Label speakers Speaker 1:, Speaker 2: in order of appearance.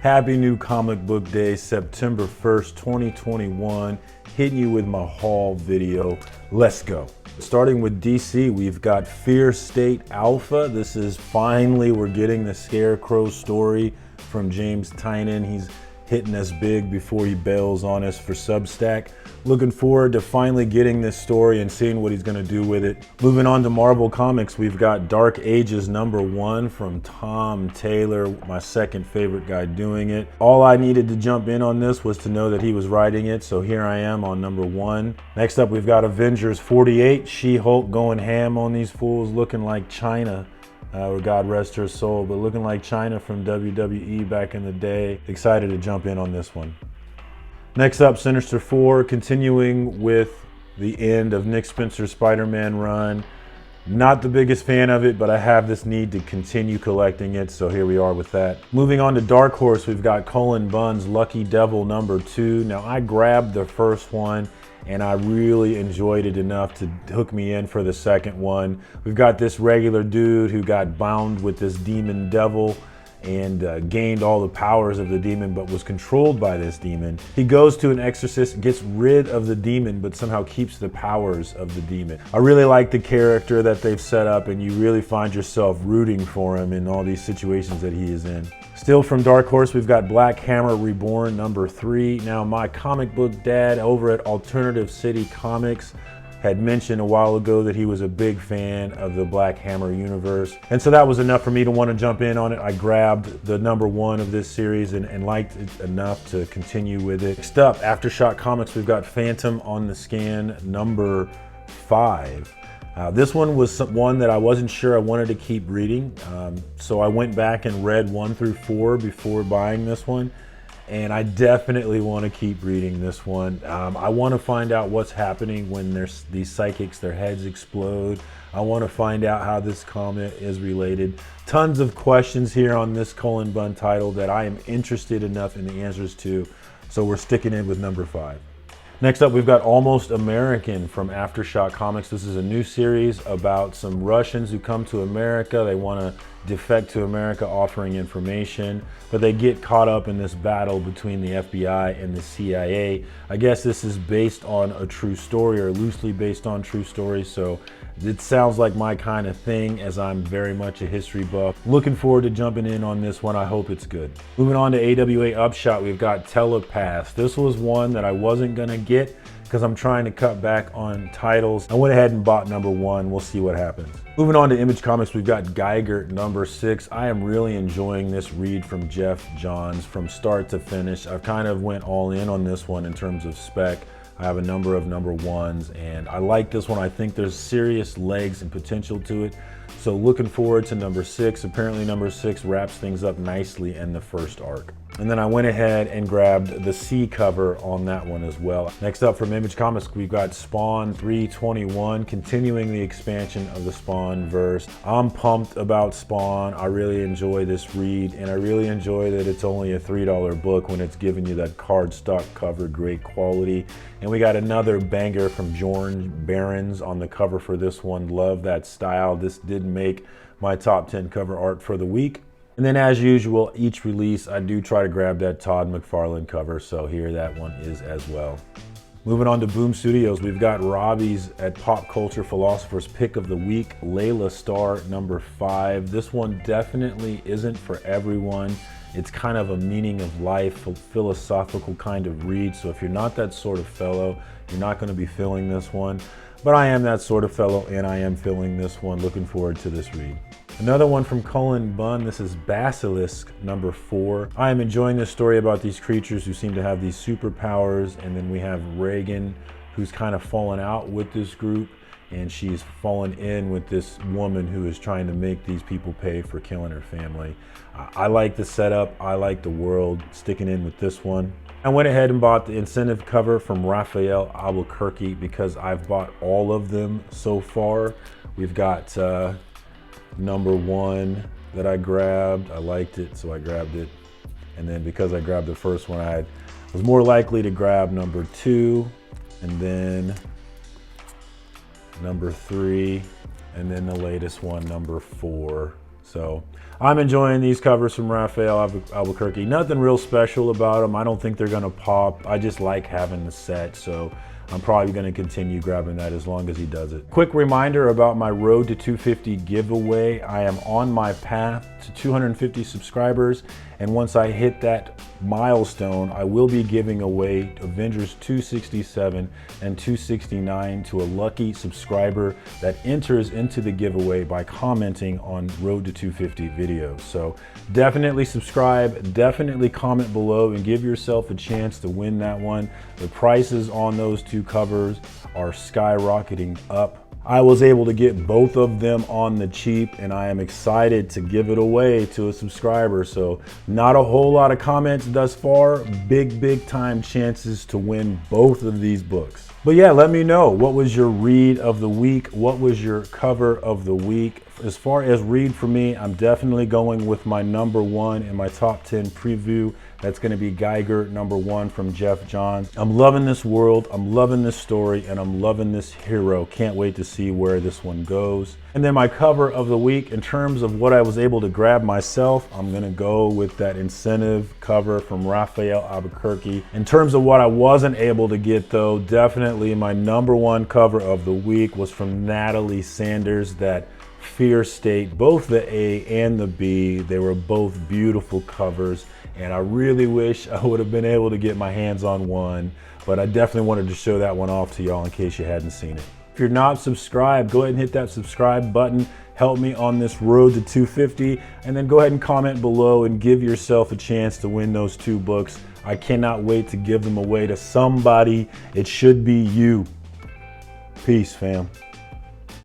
Speaker 1: Happy New Comic Book Day, September 1st, 2021. Hitting you with my haul video. Let's go. Starting with DC, we've got Fear State Alpha. This is finally, we're getting the Scarecrow story from James Tynion. He's hitting us big before he bails on us for Substack. Looking forward to finally getting this story and seeing what he's going to do with it. Moving on to Marvel Comics, we've got Dark Ages #1 from Tom Taylor, my second favorite guy doing it. All I needed to jump in on this was to know that he was writing it, so here I am on #1. Next up, we've got Avengers 48, She-Hulk going ham on these fools, looking like China. Or God rest her soul, but looking like China from WWE back in the day. Excited to jump in on this one. Next up, Sinister 4, continuing with the end of Nick Spencer's Spider-Man run. Not the biggest fan of it, but I have this need to continue collecting it, so here we are with that. Moving on to Dark Horse, we've got Cullen Bunn's Lucky Devil #2. Now, I grabbed the first one, and I really enjoyed it enough to hook me in for the second one. We've got this regular dude who got bound with this demon devil and gained all the powers of the demon, but was controlled by this demon. He goes to an exorcist, gets rid of the demon, but somehow keeps the powers of the demon. I really like the character that they've set up, and you really find yourself rooting for him in all these situations that he is in. Still from Dark Horse, we've got Black Hammer Reborn #3. Now, my comic book dad over at Alternative City Comics had mentioned a while ago that he was a big fan of the Black Hammer universe. And so that was enough for me to want to jump in on it. I grabbed the #1 of this series and liked it enough to continue with it. Next up, Aftershock Comics, we've got Phantom on the Scan #5. This one was one that I wasn't sure I wanted to keep reading. So I went back and read 1 through 4 before buying this one. And I definitely want to keep reading this one. I want to find out what's happening when there's these psychics, their heads explode. I want to find out how this comic is related. Tons of questions here on this Cullen Bunn title that I am interested enough in the answers to. So we're sticking in with #5. Next up, we've got Almost American from Aftershock Comics. This is a new series about some Russians who come to America. They want to defect to America, offering information, but they get caught up in this battle between the FBI and the CIA. I guess this is based on a true story, or loosely based on true stories, so it sounds like my kind of thing, as I'm very much a history buff. Looking forward to jumping in on this one. I hope it's good. Moving on to AWA Upshot, we've got Telepath. This was one that I wasn't gonna get because I'm trying to cut back on titles. I went ahead and bought #1. We'll see what happens. Moving on to Image Comics, we've got Geiger #6. I am really enjoying this read from Jeff Johns from start to finish. I've kind of went all in on this one in terms of spec. I have a number of #1s, and I like this one. I think there's serious legs and potential to it. So looking forward to #6. Apparently #6 wraps things up nicely in the first arc. And then I went ahead and grabbed the C cover on that one as well. Next up from Image Comics, we've got Spawn 321, continuing the expansion of the Spawn verse. I'm pumped about Spawn. I really enjoy this read, and I really enjoy that it's only a $3 book when it's giving you that cardstock cover, great quality. And we got another banger from Jorn Barons on the cover for this one. Love that style. This did make my top 10 cover art for the week. And then, as usual, each release, I do try to grab that Todd McFarlane cover, so here that one is as well. Moving on to Boom Studios, we've got Robbie's at Pop Culture Philosopher's Pick of the Week, Layla Starr #5. This one definitely isn't for everyone. It's kind of a meaning of life, philosophical kind of read, so if you're not that sort of fellow, you're not going to be feeling this one. But I am that sort of fellow, and I am feeling this one. Looking forward to this read. Another one from Cullen Bunn, this is Basilisk #4. I am enjoying this story about these creatures who seem to have these superpowers, and then we have Reagan, who's kind of fallen out with this group, and she's fallen in with this woman who is trying to make these people pay for killing her family. I like the setup, I like the world, sticking in with this one. I went ahead and bought the incentive cover from Raphael Albuquerque because I've bought all of them so far. We've got #1 that I grabbed. I liked it, so I grabbed it. And then because I grabbed the first one, I was more likely to grab #2, and then #3, and then the latest one, #4. So I'm enjoying these covers from Raphael Albuquerque. Nothing real special about them. I don't think they're gonna pop. I just like having the set, so I'm probably gonna continue grabbing that as long as he does it. Quick reminder about my Road to 250 giveaway. I am on my path to 250 subscribers, and once I hit that milestone, I will be giving away Avengers 267 and 269 to a lucky subscriber that enters into the giveaway by commenting on Road to 250 videos. So definitely subscribe, definitely comment below, and give yourself a chance to win that one. The prices on those two covers are skyrocketing up. I was able to get both of them on the cheap, and I am excited to give it away to a subscriber. So not a whole lot of comments thus far. Big time chances to win both of these books. But yeah, let me know, what was your read of the week? What was your cover of the week? As far as read for me, I'm definitely going with my number one in my top 10 preview. That's going to be Geiger #1 from Jeff Johns. I'm loving this world, I'm loving this story, and I'm loving this hero. Can't wait to see where this one goes. And then my cover of the week, in terms of what I was able to grab myself, I'm going to go with that Incentive cover from Raphael Albuquerque. In terms of what I wasn't able to get though, definitely my number one cover of the week was from Natalie Sanders, that Fear State, both the A and the B. They were both beautiful covers, and I really wish I would have been able to get my hands on one, but I definitely wanted to show that one off to y'all in case you hadn't seen it. If you're not subscribed, go ahead and hit that subscribe button. Help me on this road to 250, and then go ahead and comment below and give yourself a chance to win those two books. I cannot wait to give them away to somebody. It should be you. Peace, fam.